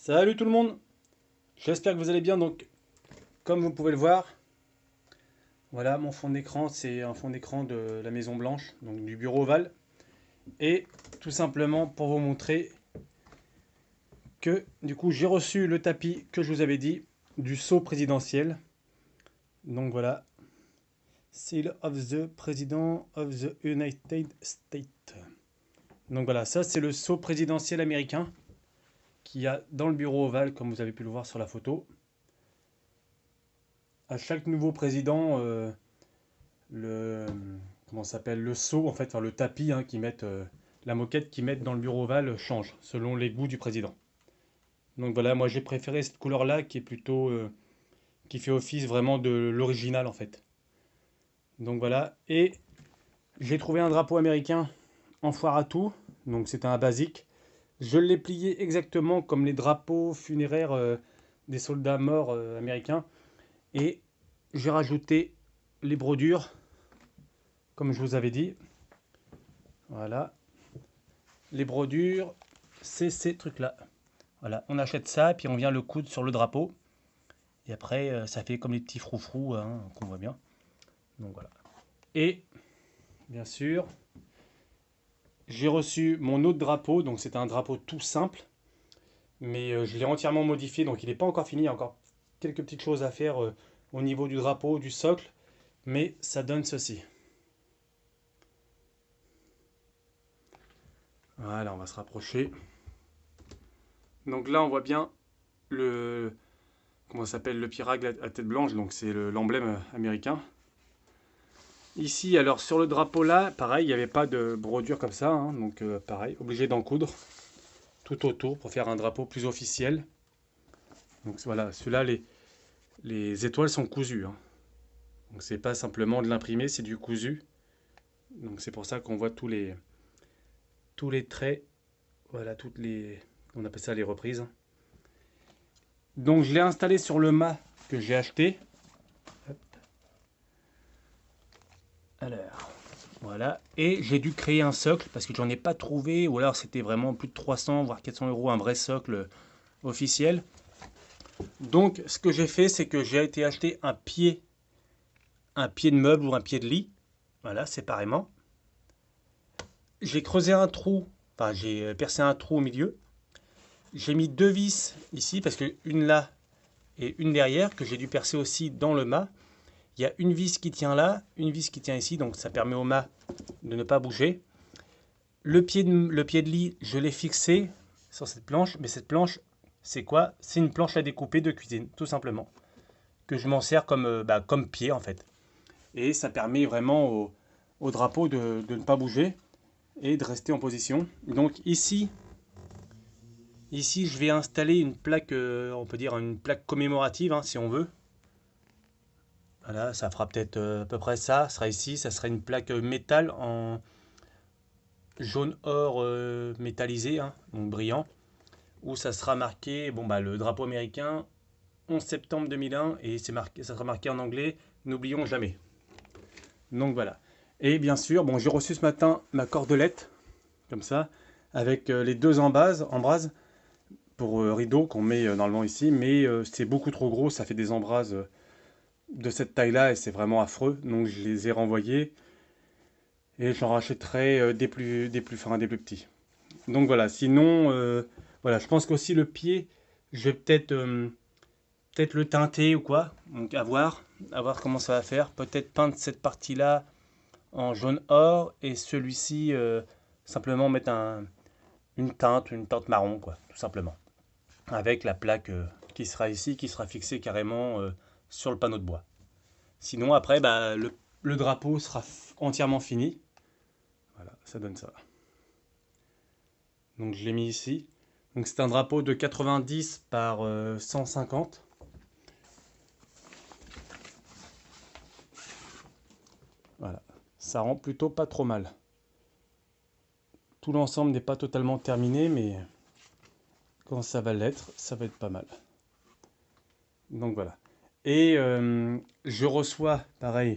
Salut tout le monde, j'espère que vous allez bien. Donc, comme vous pouvez le voir, voilà mon fond d'écran, c'est un fond d'écran de la Maison Blanche, donc du bureau ovale. Et tout simplement pour vous montrer que du coup j'ai reçu le tapis que je vous avais dit du sceau présidentiel. Donc voilà, Seal of the President of the United States. Donc voilà, ça c'est le sceau présidentiel américain qu'il y a dans le bureau ovale, comme vous avez pu le voir sur la photo. À chaque nouveau président, le comment ça s'appelle, le seau en fait, enfin le tapis qui mettent, la moquette qu'ils mettent dans le bureau ovale change selon les goûts du président. Donc voilà, moi j'ai préféré cette couleur là qui est plutôt qui fait office vraiment de l'original en fait. Donc voilà, et j'ai trouvé un drapeau américain en foire à tout, donc c'était un basique. Je l'ai plié exactement comme les drapeaux funéraires des soldats morts américains, et j'ai rajouté les brodures comme je vous avais dit. Voilà, les brodures, c'est ces trucs-là. Voilà, on achète ça, puis on vient le coudre sur le drapeau. Et après, ça fait comme les petits froufrous qu'on voit bien. Donc voilà. Et, bien sûr, j'ai reçu mon autre drapeau. Donc c'est un drapeau tout simple. Mais je l'ai entièrement modifié. Donc il n'est pas encore fini. Il y a encore quelques petites choses à faire au niveau du drapeau, du socle. Mais ça donne ceci. Voilà, on va se rapprocher. Donc là, on voit bien le, comment ça s'appelle, le pirate à tête blanche, donc c'est l'emblème américain. Ici, alors sur le drapeau là, pareil, il n'y avait pas de brodure comme ça, donc pareil, obligé d'en coudre tout autour pour faire un drapeau plus officiel. Donc voilà, celui-là, les étoiles sont cousues. Donc c'est pas simplement de l'imprimé, c'est du cousu. Donc c'est pour ça qu'on voit tous les traits, voilà, on appelle ça les reprises. Donc je l'ai installé sur le mât que j'ai acheté. Alors, voilà. Et j'ai dû créer un socle parce que j'en ai pas trouvé, ou alors c'était vraiment plus de 300 voire 400 euros un vrai socle officiel. Donc ce que j'ai fait, c'est que j'ai été acheter un pied de meuble ou un pied de lit, voilà, séparément. J'ai creusé un trou, enfin j'ai percé un trou au milieu. J'ai mis deux vis ici parce que une là et une derrière que j'ai dû percer aussi dans le mât. Il y a une vis qui tient là, une vis qui tient ici, donc ça permet au mât de ne pas bouger. Le pied de lit, je l'ai fixé sur cette planche, mais cette planche, c'est quoi? C'est une planche à découper de cuisine, tout simplement, que je m'en sers comme pied en fait. Et ça permet vraiment au drapeau de ne pas bouger et de rester en position. Donc ici je vais installer une plaque, on peut dire une plaque commémorative si on veut. Voilà, ça fera peut-être à peu près ça, sera ici, ça sera une plaque métal en jaune or métallisé, donc brillant, où ça sera marqué le drapeau américain 11 septembre 2001 et ça sera marqué en anglais n'oublions jamais. Donc voilà. Et bien sûr, j'ai reçu ce matin ma cordelette, comme ça, avec les deux embrases pour rideau qu'on met normalement ici, mais c'est beaucoup trop gros, ça fait des embrases de cette taille-là et c'est vraiment affreux, donc je les ai renvoyés et j'en rachèterai des plus petits. Donc voilà, sinon, voilà, je pense qu'aussi le pied, je vais peut-être le teinter ou quoi, donc à voir comment ça va faire. Peut-être peindre cette partie-là en jaune or et celui-ci simplement mettre une teinte marron, quoi, tout simplement. Avec la plaque qui sera ici, qui sera fixée carrément sur le panneau de bois. Sinon, après, le drapeau sera entièrement fini. Voilà, ça donne ça. Donc je l'ai mis ici. Donc c'est un drapeau de 90 par 150. Voilà, ça rend plutôt pas trop mal. Tout l'ensemble n'est pas totalement terminé, mais quand ça va l'être, ça va être pas mal. Donc voilà. Et je reçois, pareil,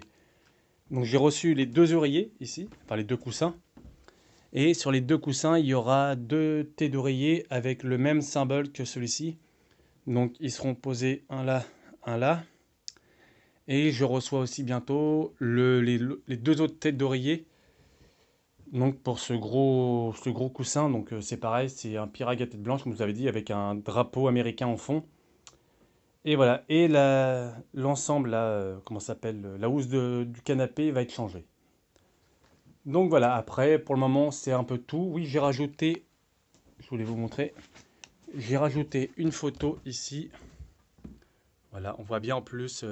donc j'ai reçu les deux oreillers ici, enfin les deux coussins. Et sur les deux coussins, il y aura deux têtes d'oreiller avec le même symbole que celui-ci. Donc ils seront posés un là, un là. Et je reçois aussi bientôt les deux autres têtes d'oreiller. Donc pour ce gros coussin, donc c'est pareil, c'est un Pirag à tête blanche, comme je vous avais dit, avec un drapeau américain en fond. Et voilà, et l'ensemble, là, comment ça s'appelle, la housse du canapé va être changée. Donc voilà, après, pour le moment, c'est un peu tout. Oui, j'ai rajouté, je voulais vous montrer, j'ai rajouté une photo ici. Voilà, on voit bien en plus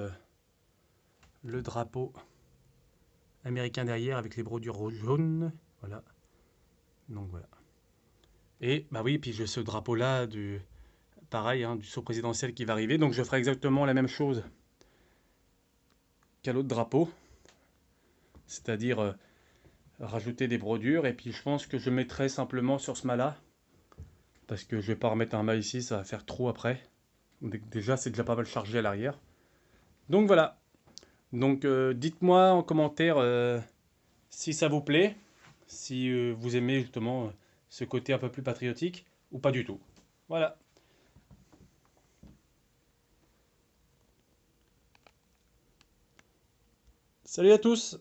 le drapeau américain derrière avec les brodures jaunes. Voilà, donc voilà. Et bah oui, puis j'ai ce drapeau-là pareil, hein, du saut présidentiel qui va arriver. Donc je ferai exactement la même chose qu'à l'autre drapeau, c'est-à-dire rajouter des brodures. Et puis je pense que je mettrai simplement sur ce mât-là, parce que je vais pas remettre un mât ici, ça va faire trop après. Déjà, c'est déjà pas mal chargé à l'arrière. Donc voilà. Donc dites-moi en commentaire si ça vous plaît, si vous aimez justement ce côté un peu plus patriotique, ou pas du tout. Voilà. Salut à tous!